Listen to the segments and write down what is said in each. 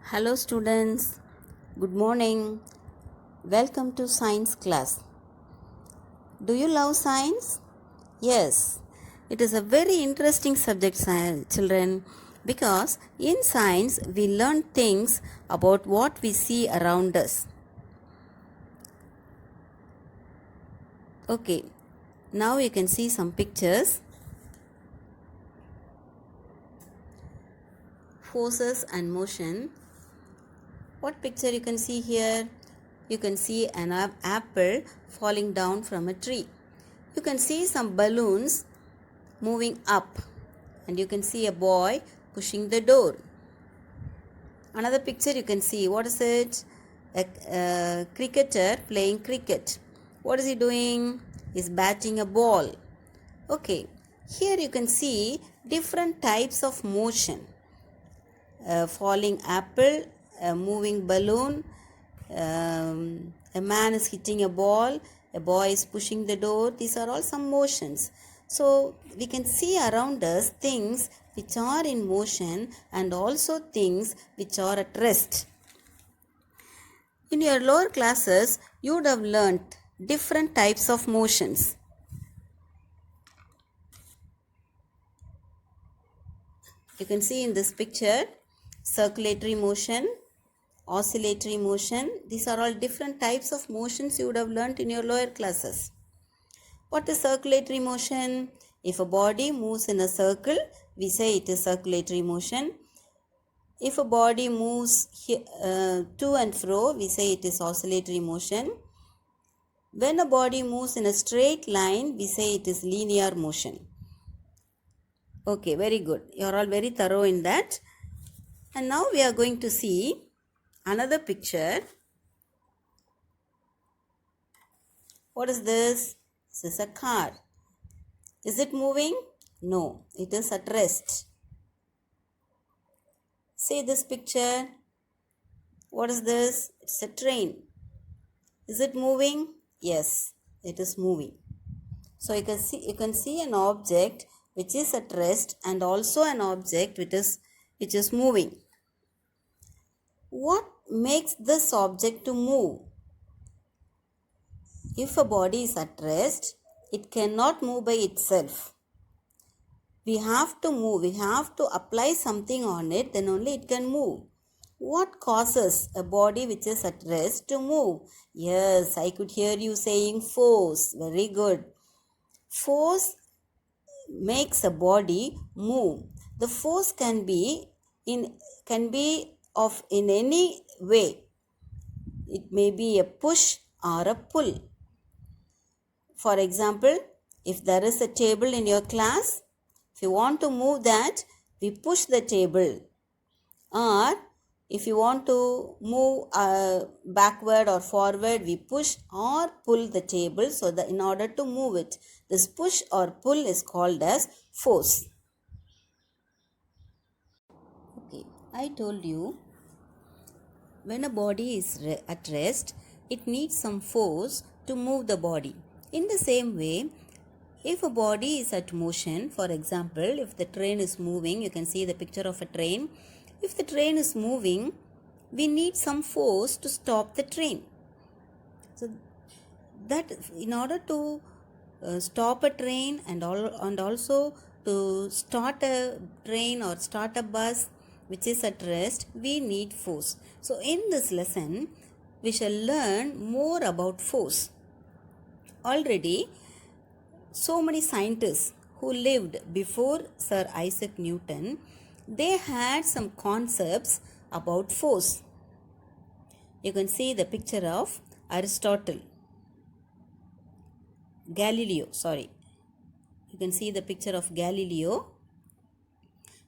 Hello students, good morning. Welcome to science class. Do you love science? Yes, it is a very interesting subject, children, because in science we learn things about what we see around us. Okay, now you can see some pictures. Forces and motion. What picture you can see here? You can see an apple falling down from a tree. You can see some balloons moving up, and you can see a boy pushing the door. Another picture you can see, what is it? A cricketer playing cricket. What is he doing? He's batting a ball. Okay, here you can see different types of motion. Falling apple, a moving balloon, a man is hitting a ball, a boy is pushing the door. These are all some motions. So we can see around us things which are in motion and also things which are at rest. In your lower classes, you would have learnt different types of motions. You can see in this picture circulatory motion, oscillatory motion. These are all different types of motions you would have learnt in your lower classes. What is circulatory motion? If a body moves in a circle, we say it is circulatory motion. If a body moves to and fro, we say it is oscillatory motion. When a body moves in a straight line, we say it is linear motion. Okay, very good. You are all very thorough in that. And now we are going to see another picture. What is this? This is a car. Is it moving? No, it is at rest. See this picture. What is this? It's a train. Is it moving? Yes, it is moving. So you can see an object which is at rest and also an object which is moving. What makes this object to move? If a body is at rest, it cannot move by itself. We have to move, we have to apply something on it, then only it can move. What causes a body which is at rest to move? Yes, I could hear you saying force. Very good. Force makes a body move. The force can be in any way. It may be a push or a pull. For example, if there is a table in your class, if you want to move that, we push the table. Or if you want to move backward or forward, we push or pull the table so that in order to move it. This push or pull is called as force. Okay, I told you when a body is at rest, it needs some force to move the body. In the same way, if a body is at motion, for example, if the train is moving, you can see the picture of a train. If the train is moving, we need some force to stop the train. So that in order to stop a train and also to start a train or start a bus which is at rest, we need force. So in this lesson, we shall learn more about force. Already, so many scientists who lived before Sir Isaac Newton, they had some concepts about force. You can see the picture of Aristotle. Galileo, sorry. You can see the picture of Galileo,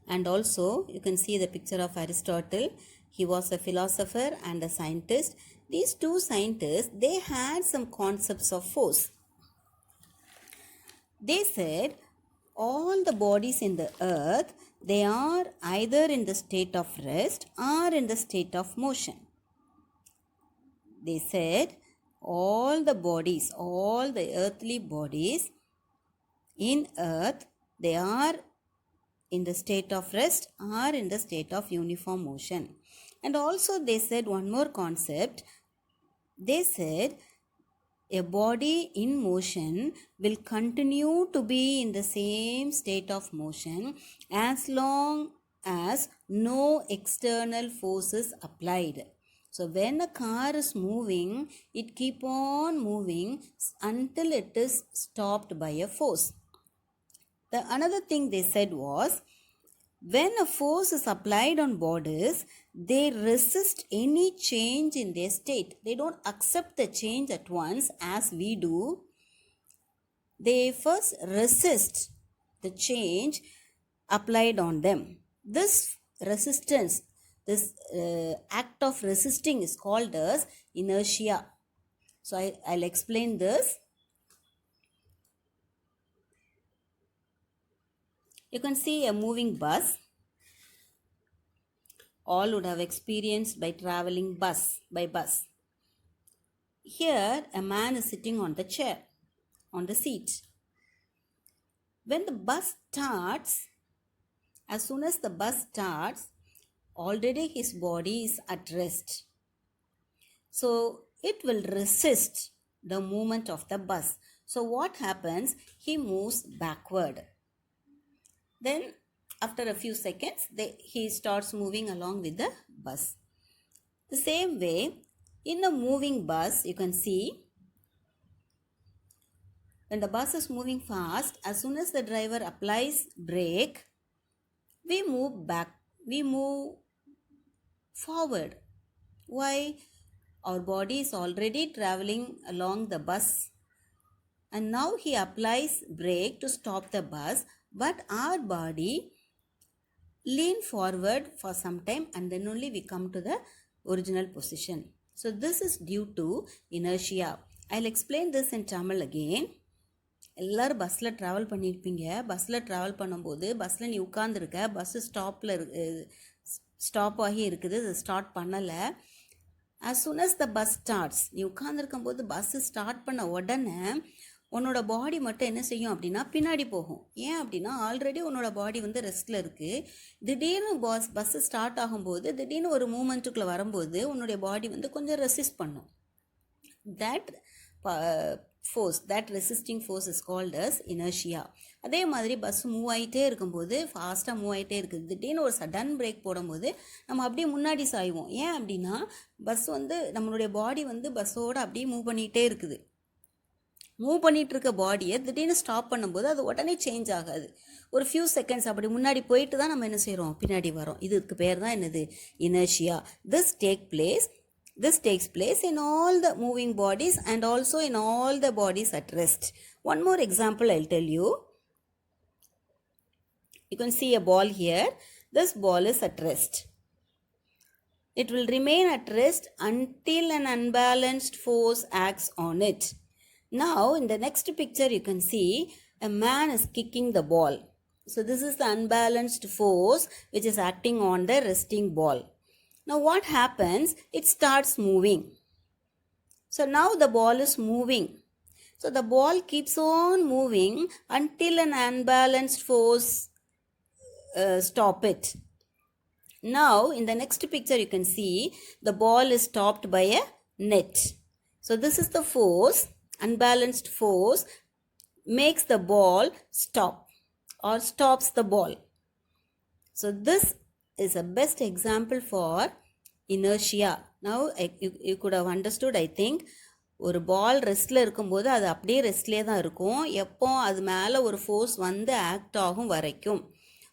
and also you can see the picture of Aristotle. He was a philosopher and a scientist. These two scientists, they had some concepts of force. They said all the bodies in the earth, they are either in the state of rest or in the state of motion. They said all the bodies, all the earthly bodies in earth, they are in the state of rest or in the state of uniform motion. And also they said one more concept. They said a body in motion will continue to be in the same state of motion as long as no external force is applied. So when a car is moving, it keep on moving until it is stopped by a force. The another thing they said was, when a force is applied on bodies, they resist any change in their state. They don't accept the change at once as we do. They first resist the change applied on them. This resistance, this act of resisting is called as inertia. So I'll explain this. You can see a moving bus. All would have experienced by traveling by bus. Here a man is sitting on the chair, on the seat. When the bus starts, as soon as the bus starts, already his body is at rest. So it will resist the movement of the bus. So what happens? He moves backward. Then after a few seconds, he starts moving along with the bus. The same way, in a moving bus, you can see when the bus is moving fast, as soon as the driver applies brake, we move back, we move forward. Why? Our body is already traveling along the bus, and now he applies brake to stop the bus, but our body lean forward for some time and then only we come to the original position. So this is due to inertia. I'll explain this in Tamil again. எல்லாரும் பஸ்ஸில் travel பண்ணியிருப்பீங்க. பஸ்ஸில் travel பண்ணும்போது பஸ்ஸில் நீ உட்காந்துருக்க, bus stop ஆகி இருக்குது, அது ஸ்டார்ட் பண்ணலை. as soon as the bus starts, நீ உட்காந்துருக்கும் போது பஸ்ஸு ஸ்டார்ட் பண்ண உடனே உன்னோட பாடி மட்டும் என்ன செய்யும் அப்படின்னா பின்னாடி போகும். ஏன் அப்படின்னா ஆல்ரெடி உன்னோட பாடி வந்து ரெஸ்ட்டில் இருக்குது. திடீர்னு பஸ்ஸு ஸ்டார்ட் ஆகும்போது திடீர்னு ஒரு மூமெண்ட்டுக்குள்ளே வரும்போது உன்னுடைய பாடி வந்து கொஞ்சம் ரெசிஸ்ட் பண்ணும். that resisting force is called as inertia. அதே மாதிரி பஸ் மூவ் ஆகிட்டே இருக்கும்போது, ஃபாஸ்ட்டாக மூவ் ஆகிட்டே இருக்குது, திடீர்னு ஒரு சடன் பிரேக் போடும்போது நம்ம அப்படியே முன்னாடி சாய்வோம். ஏன் அப்படின்னா பஸ் வந்து நம்மளுடைய பாடி வந்து பஸ்ஸோடு அப்படியே மூவ் பண்ணிகிட்டே இருக்குது. மூவ் பண்ணிகிட்டு இருக்க பாடியை திடீர்னு ஸ்டாப் பண்ணும்போது அது உடனே சேஞ்ச் ஆகாது. ஒரு ஃபியூ செகண்ட்ஸ் அப்படி முன்னாடி போயிட்டு தான் நம்ம என்ன செய்கிறோம், பின்னாடி வரோம். இதுக்கு பேர் தான் என்னது, inertia. This takes place in all the moving bodies and also in all the bodies at rest. One more example I'll tell you. You can see a ball here. This ball is at rest. It will remain at rest until an unbalanced force acts on it. Now in the next picture you can see a man is kicking the ball. So this is the unbalanced force which is acting on the resting ball. Now what happens? It starts moving. So now the ball is moving. So the ball keeps on moving until an unbalanced force stop it. Now in the next picture you can see the ball is stopped by a net. So this is the force, unbalanced force makes the ball stop or stops the ball. So this is a best example for inertia. Now you could have understood, I think. ஒரு பால் ரெஸ்ட்டில் இருக்கும்போது அது அப்படியே ரெஸ்ட்லேயே தான் இருக்கும். எப்போ அது மேலே ஒரு ஃபோர்ஸ் வந்து ஆக்ட் ஆகும் வரைக்கும்.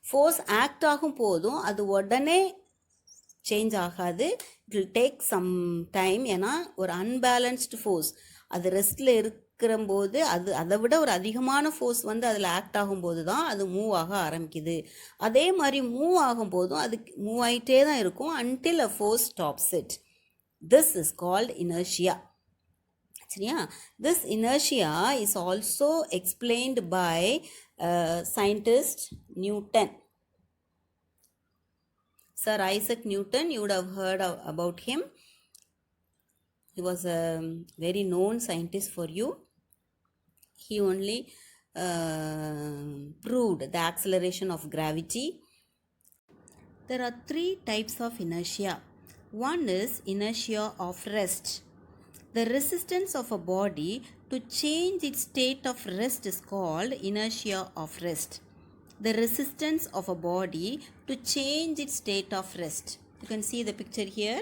ஃபோர்ஸ் ஆக்ட் ஆகும் போதும் அது உடனே சேஞ்ச் ஆகாது. It will take some time. ஏன்னா ஒரு அன்பேலன்ஸ்டு ஃபோர்ஸ் அது ரெஸ்ட்டில் இருக்கிறம்போது அதை விட ஒரு அதிகமான ஃபோர்ஸ் வந்து அதில் ஆக்ட் ஆகும்போது தான் அது மூவ் ஆக ஆரம்பிக்குது. அதே மாதிரி மூவ் ஆகும்போதும் அது மூவ் ஆகிட்டே தான் இருக்கும் until a force stops it. This is called inertia. சரியா? This inertia is also explained by scientist Newton. Sir Isaac Newton, you would have heard about him. He was a very known scientist for you. He only proved the acceleration of gravity. There are 3 types of inertia. One is inertia of rest. The resistance of a body to change its state of rest is called inertia of rest. The resistance of a body to change its state of rest. You can see the picture here.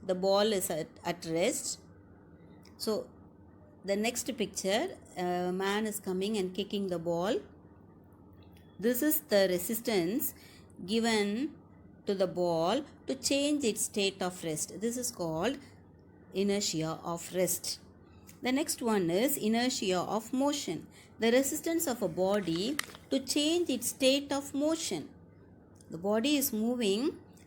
The ball is at rest. So the next picture, a man is coming and kicking the ball. This is the resistance given to the ball to change its state of rest. This is called inertia of rest. The next one is inertia of motion. The resistance of a body to change its state of motion. The body is moving.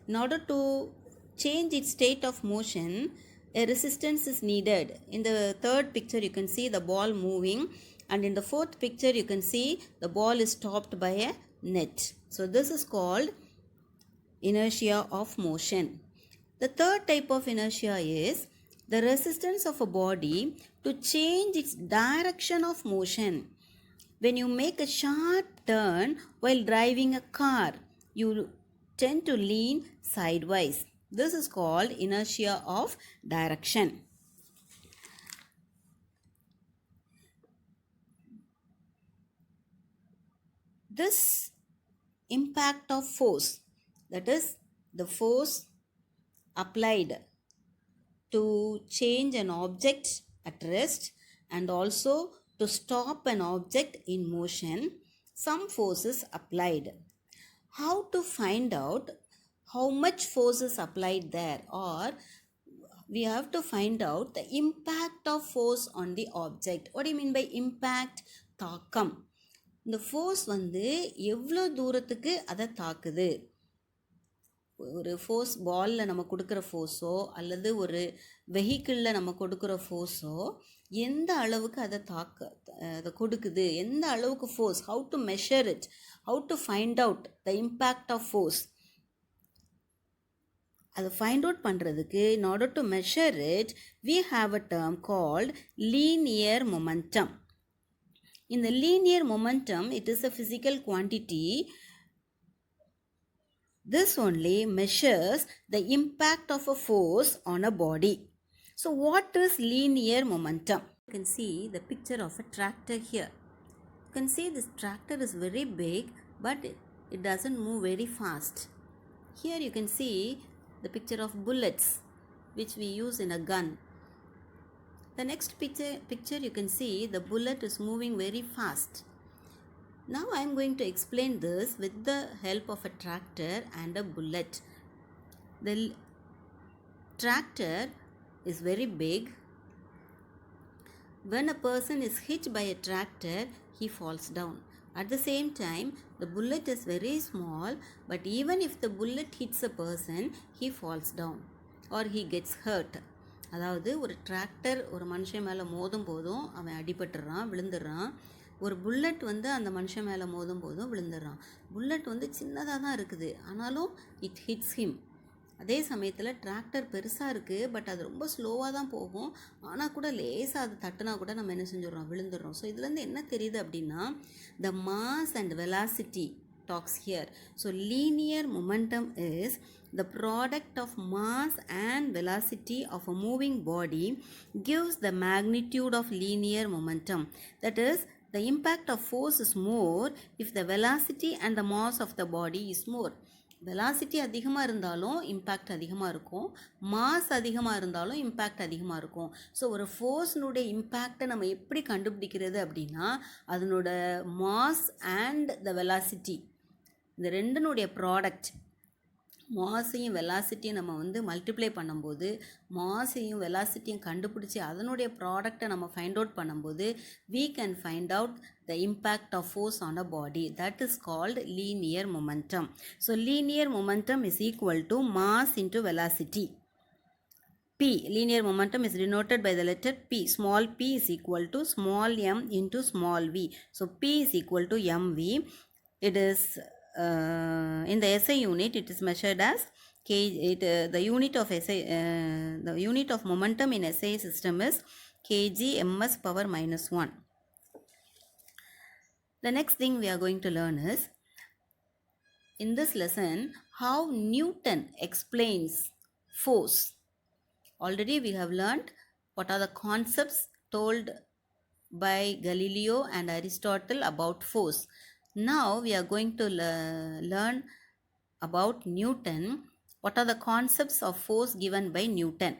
In order to change its state of motion, a resistance is needed. In the third picture, you can see the ball moving, and in the fourth picture, you can see the ball is stopped by a net. So this is called inertia of motion. The third type of inertia is the resistance of a body to change its direction of motion. When you make a sharp turn while driving a car, you tend to lean sideways. This is called inertia of direction. This impact of force, that is the force applied to change an object at rest and also to stop an object in motion, some force is applied. How to find out how much force is applied there, or we have to find out the impact of force on the object. What do you mean by impact? தாக்கம். இந்த force வந்து எவ்வளோ தூரத்துக்கு அதை தாக்குது. ஒரு force பாலில் நம்ம கொடுக்குற ஃபோர்ஸோ அல்லது ஒரு வெஹிக்கிளில் நம்ம கொடுக்குற ஃபோர்ஸோ எந்த அளவுக்கு அதை கொடுக்குது, எந்த அளவுக்கு force, how to measure it, how to find out the impact of force. அதை ஃபைண்ட் அவுட் பண்ணுறதுக்கு in order to measure it, we have a term called linear momentum. In the linear momentum, it is a physical quantity. This only measures the impact of a force on a body. So what is linear momentum? You can see the picture of a tractor here. You can see this tractor is very big, but it doesn't move very fast. Here you can see the picture of bullets which we use in a gun. The next picture you can see the bullet is moving very fast. Now I am going to explain this with the help of a tractor and a bullet. The tractor is very big. When a person is hit by a tractor, he falls down. At the same time, the bullet is very small, but even if the bullet hits a person, he falls down or he gets hurt. அதாவது ஒரு tractor ஒரு மனுஷன் மேலே மோதும் போதும் அவன் அடிபட்டுறான், விழுந்துடுறான். ஒரு bullet வந்து அந்த மனுஷன் மேலே மோதும் போதும் விழுந்துடுறான். புல்லட் வந்து சின்னதாக தான் இருக்குது, ஆனாலும் இட் ஹிட்ஸ் ஹிம். அதே சமயத்தில் டிராக்டர் பெருசாக இருக்குது, பட் அது ரொம்ப ஸ்லோவாக தான் போகும். ஆனால் கூட லேசாக அது தட்டுனா கூட நம்ம என்ன செஞ்சிடறோம், விழுந்துடுறோம். ஸோ இதுலேருந்து என்ன தெரியுது அப்படின்னா, the mass and velocity talks here. So linear momentum is the product of mass and velocity of a moving body gives the magnitude of linear momentum. That is, the impact of force is more if the velocity and the mass of the body is more. Velocity அதிகமாக இருந்தாலும் impact அதிகமாக இருக்கும், mass அதிகமாக இருந்தாலும் impact அதிகமாக இருக்கும். So ஒரு ஃபோர்ஸ்னுடைய இம்பேக்டை நம்ம எப்படி கண்டுபிடிக்கிறது அப்படின்னா, அதனோட மாஸ் அண்ட் த வெலாசிட்டி, இந்த ரெண்டுனுடைய ப்ராடக்ட், மாஸையும் வெலாசிட்டியும் நம்ம வந்து மல்டிப்ளை பண்ணும்போது, மாஸையும் வெலாசிட்டியும் கண்டுபிடிச்சி அதனுடைய ப்ராடக்டை நம்ம ஃபைண்ட் அவுட் பண்ணும்போது, we can find out the impact of force on a body. That is called linear momentum. So linear momentum is equal to mass into velocity. P, linear momentum, is denoted by the letter P. Small p is equal to small m into small v. So P is equal to mv. It is in the SI unit, it is measured as the unit of SI, the unit of momentum in SI system is kg ms power minus 1. The next thing we are going to learn is, in this lesson, how Newton explains force. Already we have learned what are the concepts told by Galileo and Aristotle about force. Now we are going to learn about Newton. What are the concepts of force given by Newton?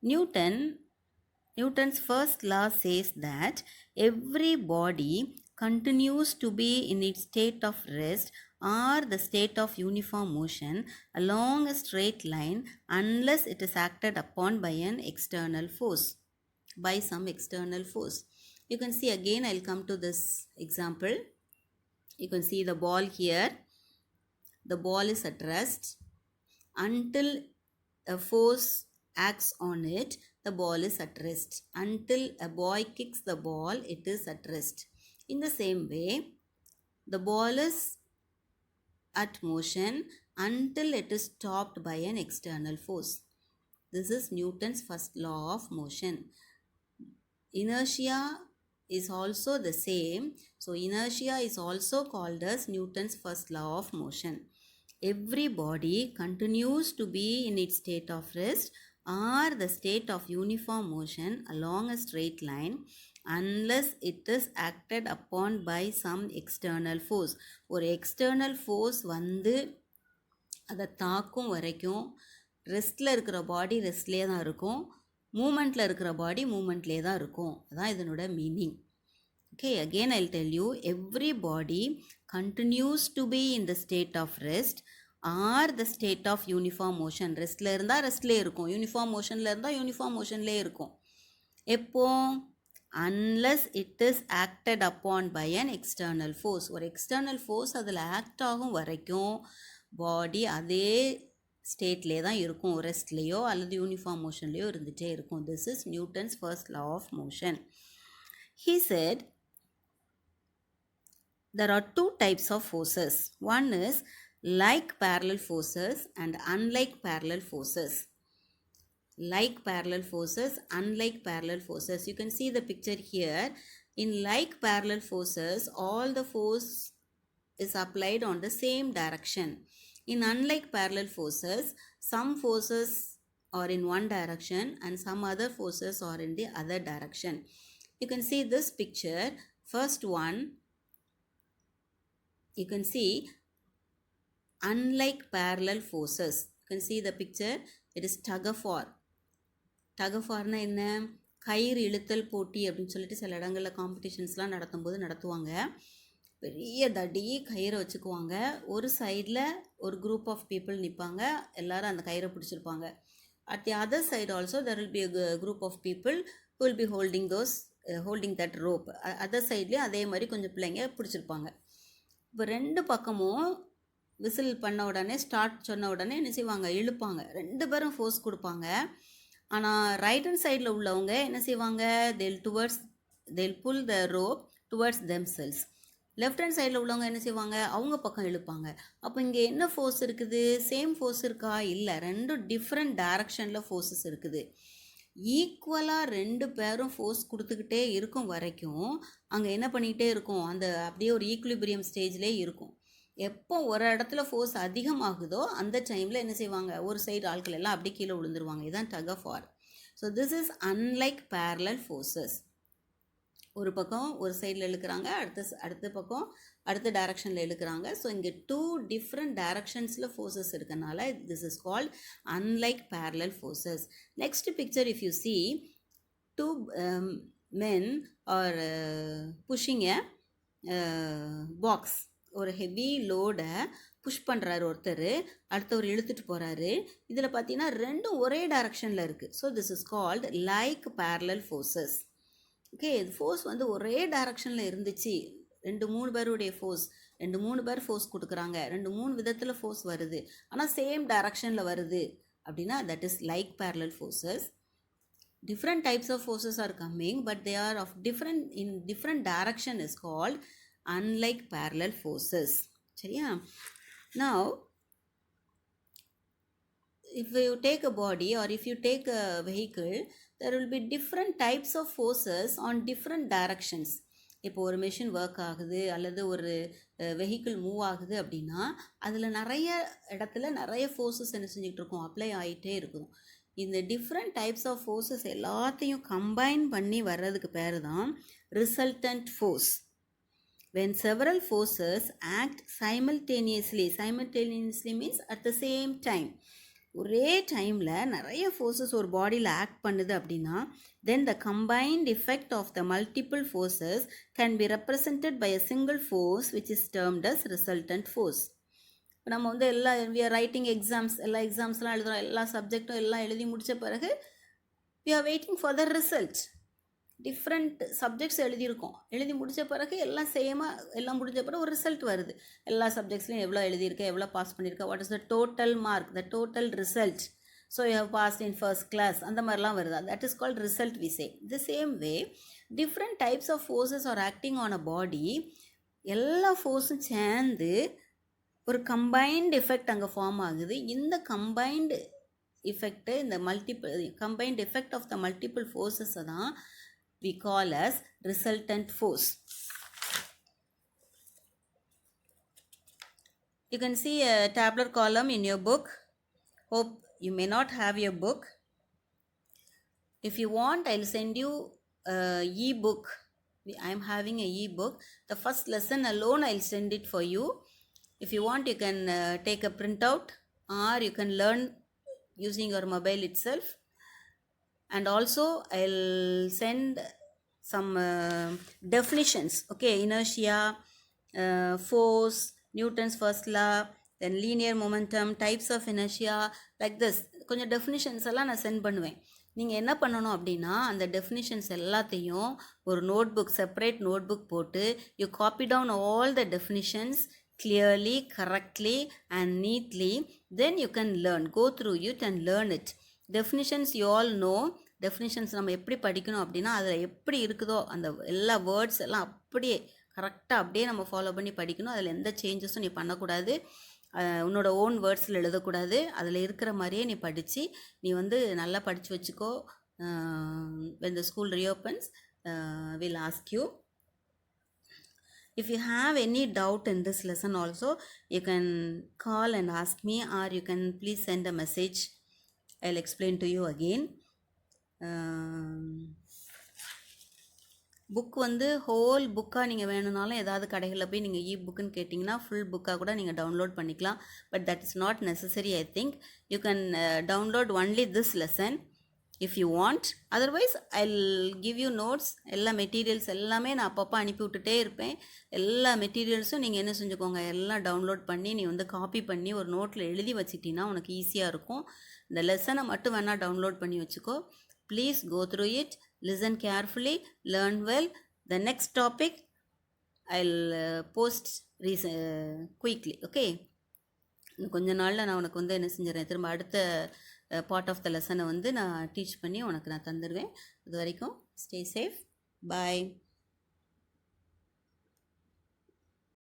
Newton's first law says that every body continues to be in its state of rest or the state of uniform motion along a straight line unless it is acted upon by an external force, by some external force. You can see again, I'll come to this example. You can see the ball here. The ball is at rest. Until a force acts on it, the ball is at rest. Until a boy kicks the ball, it is at rest. In the same way, the ball is at motion until it is stopped by an external force. This is Newton's first law of motion. Inertia is also the same. So inertia is also called as Newton's first law of motion. Every body continues to be in its state of rest or the state of uniform motion along a straight line unless it is acted upon by some external force. ஒரு external force வந்து அதை தாக்கும் வரைக்கும் ரெஸ்ட்டில் இருக்கிற பாடி ரெஸ்ட்லேயே தான் இருக்கும், மூமெண்ட்டில் இருக்கிற பாடி மூமெண்ட்லேயே தான் இருக்கும். அதான் இதனோட meaning. Okay, again I'll tell you, every body continues to be in the state of rest or the state of uniform motion. ரெஸ்ட்டில் இருந்தால் ரெஸ்ட்லேயே இருக்கும், யூனிஃபார்ம் மோஷனில் இருந்தால் யூனிஃபார்ம் மோஷன்லேயே இருக்கும். எப்போ? unless it is acted upon by an external force. ஒரு external force அதில் act ஆகும் வரைக்கும் பாடி அதே ஸ்டேட்லேயே தான் இருக்கும், ரெஸ்ட்லேயோ அல்லது யூனிஃபார்ம் மோஷன்லேயோ இருந்துகிட்டே இருக்கும். This is Newton's first law of motion. He said there are two types of forces. One is like parallel forces and unlike parallel forces. Like parallel forces, unlike parallel forces. You can see the picture here. In like parallel forces, all the force is applied on the same direction. In unlike parallel forces, some forces are in one direction and some other forces are in the other direction. You can see this picture. First one, you can see unlike parallel forces. You can see the picture. It is tug of war. tug of warனா என்ன? கயிறு இழுத்தல் போட்டி அப்படின்னு சொல்லிட்டு சில இடங்களில் காம்படிஷன்ஸ்லாம் நடத்தும்போது நடத்துவாங்க. பெரிய தடி கயிறை வச்சுக்குவாங்க. ஒரு சைடில் ஒரு குரூப் ஆஃப் பீப்புள் நிற்பாங்க, எல்லோரும் அந்த கயிறை பிடிச்சிருப்பாங்க. At the other side also there will be a group of people who will be holding that rope. Other சைட்லேயும் அதே மாதிரி கொஞ்சம் பிள்ளைங்க பிடிச்சிருப்பாங்க. இப்போ ரெண்டு பக்கமும் விசில் பண்ண உடனே, ஸ்டார்ட் சொன்ன உடனே என்ன செய்வாங்க? இழுப்பாங்க. ரெண்டு பேரும் ஃபோர்ஸ் கொடுப்பாங்க. ஆனால் ரைட் ஹேண்ட் சைடில் உள்ளவங்க என்ன செய்வாங்க? they'll pull the rope towards themselves. Left hand சைடில் உள்ளவங்க என்ன செய்வாங்க? அவங்க பக்கம் இழுப்பாங்க. அப்போ இங்கே என்ன ஃபோர்ஸ் இருக்குது? சேம் ஃபோர்ஸ் இருக்கா? இல்லை, ரெண்டும் டிஃப்ரெண்ட் டைரக்ஷனில் ஃபோர்ஸஸ் இருக்குது. ஈக்குவலாக ரெண்டு பேரும் ஃபோர்ஸ் கொடுத்துக்கிட்டே இருக்கும் வரைக்கும் அங்கே என்ன பண்ணிக்கிட்டே இருக்கும்? அந்த அப்படியே ஒரு ஈக்குலிபிரியம் ஸ்டேஜ்லேயே இருக்கும். எப்போ ஒரு இடத்துல ஃபோர்ஸ் அதிகமாகுதோ அந்த டைமில் என்ன செய்வாங்க? ஒரு சைடு ஆட்கள் எல்லாம் அப்படியே கீழே விழுந்துருவாங்க. இதுதான் tug of war. So this is unlike parallel forces. ஒரு பக்கம் ஒரு சைடில் இழுக்கிறாங்க, அடுத்த பக்கம் அடுத்த டைரக்ஷனில் இழுக்கிறாங்க. ஸோ இங்கே டூ டிஃப்ரெண்ட் டைரக்ஷன்ஸில் ஃபோர்ஸஸ் இருக்கனால this is called unlike parallel forces. Next picture, if you see, two men are pushing a box. ஒரு ஹெவி லோடை புஷ் பண்ணுறாரு ஒருத்தர், அடுத்தவர் இழுத்துட்டு போகிறாரு. இதில் பார்த்தீங்கன்னா ரெண்டும் ஒரே டைரக்ஷனில் இருக்குது. So this is called like parallel forces. Okay, இது ஃபோர்ஸ் வந்து ஒரே டைரக்ஷனில் இருந்துச்சு. 2-3 பேருடைய ஃபோர்ஸ், 2-3 பேர் ஃபோர்ஸ் கொடுக்குறாங்க, 2-3 விதத்தில் ஃபோர்ஸ் வருது, ஆனால் சேம் டைரக்ஷனில் வருது அப்படின்னா that is like parallel forces. Different types of forces are coming, but they are of different direction is called unlike parallel forces. சரியா? Now if you take a body or if you take a vehicle, there will be different types of forces on different directions. இப்போ ஒரு machine work ஆகுது அல்லது ஒரு vehicle move ஆகுது அப்படின்னா அதில் நிறைய இடத்துல நிறைய ஃபோர்ஸஸ் என்ன செஞ்சுக்கிட்டு இருக்கோம், அப்ளை ஆகிட்டே இருக்கும். இந்த டிஃப்ரெண்ட் டைப்ஸ் ஆஃப் ஃபோர்ஸஸ் எல்லாத்தையும் கம்பைன் பண்ணி வர்றதுக்கு பேர் தான் resultant force. When several forces act simultaneously means at the same time, ஒரே டைமில் நிறைய ஃபோர்ஸஸ் ஒரு பாடியில் ஆக்ட் பண்ணுது அப்படின்னா then the combined effect of the multiple forces can be represented by a single force which is termed as resultant force. இப்போ நம்ம வந்து we are writing exams, எல்லா எக்ஸாம்ஸ்லாம் எழுதுகிறோம், எல்லா சப்ஜெக்டும் எல்லாம் எழுதி முடித்த பிறகு we are waiting for the result. Different subjects எழுதியிருக்கோம், எழுதி முடித்த பிறகு எல்லாம் சேமாக எல்லாம் முடிஞ்ச பிறகு ஒரு ரிசல்ட் வருது. எல்லா சப்ஜெக்ட்ஸ்லையும் எவ்வளோ எழுதியிருக்கேன், எவ்வளோ பாஸ் பண்ணியிருக்கேன், what is the total mark, the total result. So you have passed in first class, அந்த மாதிரிலாம் வருது. That is called result we say. The same way different types of forces are acting on a body. எல்லா ஃபோர்ஸும் சேர்ந்து ஒரு combined effect அங்கே form ஆகுது. இந்த கம்பைன்டு எஃபெக்ட்டு, இந்த combined effect of the multiple ஃபோர்ஸஸை தான் we call as resultant force. You can see a tabular column in your book. Hope you may not have your book. If you want, I'll send you an e-book. I am having an e-book. The first lesson alone I'll send it for you. If you want, you can take a printout or you can learn using your mobile itself. And also I'll send some definitions, okay, inertia, force, Newton's first law, then linear momentum, types of inertia, like this. கொஞ்சம் definitions எல்லாம் நான் send பண்ணுவேன். நீங்கள் என்ன பண்ணணும் அப்படின்னா அந்த definitions எல்லாத்தையும் ஒரு notebook, separate notebook போட்டு you copy down all the definitions clearly, correctly and neatly. Then you can learn, go through it and learn it. Definitions you all know. Definitions நம்ம எப்படி படிக்கணும் அப்படின்னா அதில் எப்படி இருக்குதோ அந்த எல்லா வேர்ட்ஸ் எல்லாம் அப்படியே கரெக்டாக அப்படியே நம்ம ஃபாலோ பண்ணி படிக்கணும். அதில் எந்த சேஞ்சஸும் நீ பண்ணக்கூடாது, உன்னோட ஓன் வேர்ட்ஸில் எழுதக்கூடாது. அதில் இருக்கிற மாதிரியே நீ படித்து நீ வந்து நல்லா படித்து வச்சுக்கோ. when the school reopens, we'll ask you. If you have any doubt in this lesson also, you can call and ask me, or you can please send a message. I'll explain to you again. Book வந்து whole புக்காக நீங்கள் வேணும்னாலும் ஏதாவது கடைகளில் போய் நீங்கள் இ புக்குன்னு கேட்டிங்கன்னா full புக்காக கூட நீங்கள் டவுன்லோட் பண்ணிக்கலாம். But that is not necessary. I think you can download only this lesson if you want. Otherwise I'll give you notes. எல்லா மெட்டீரியல்ஸ் எல்லாமே நான் அப்பப்போ அனுப்பி விட்டுட்டே இருப்பேன். எல்லா மெட்டீரியல்ஸும் நீங்கள் என்ன செஞ்சுக்கோங்க, எல்லாம் டவுன்லோட் பண்ணி நீ வந்து காப்பி பண்ணி ஒரு நோட்டில் எழுதி வச்சிட்டிங்கன்னா உனக்கு ஈஸியாக இருக்கும். இந்த லெசனை மட்டும் வேணால் டவுன்லோட் பண்ணி வச்சுக்கோ. Please go through it, listen carefully, learn well. The next topic I'll post quickly, okay? கொஞ்ச நாளில் நான் உனக்கு வந்து என்ன செஞ்சிடறேன், திரும்ப அடுத்த பார்ட் ஆஃப் த லெசனை வந்து நான் டீச் பண்ணி உனக்கு நான் தந்துடுவேன். அது வரைக்கும் ஸ்டே சேஃப். பாய்.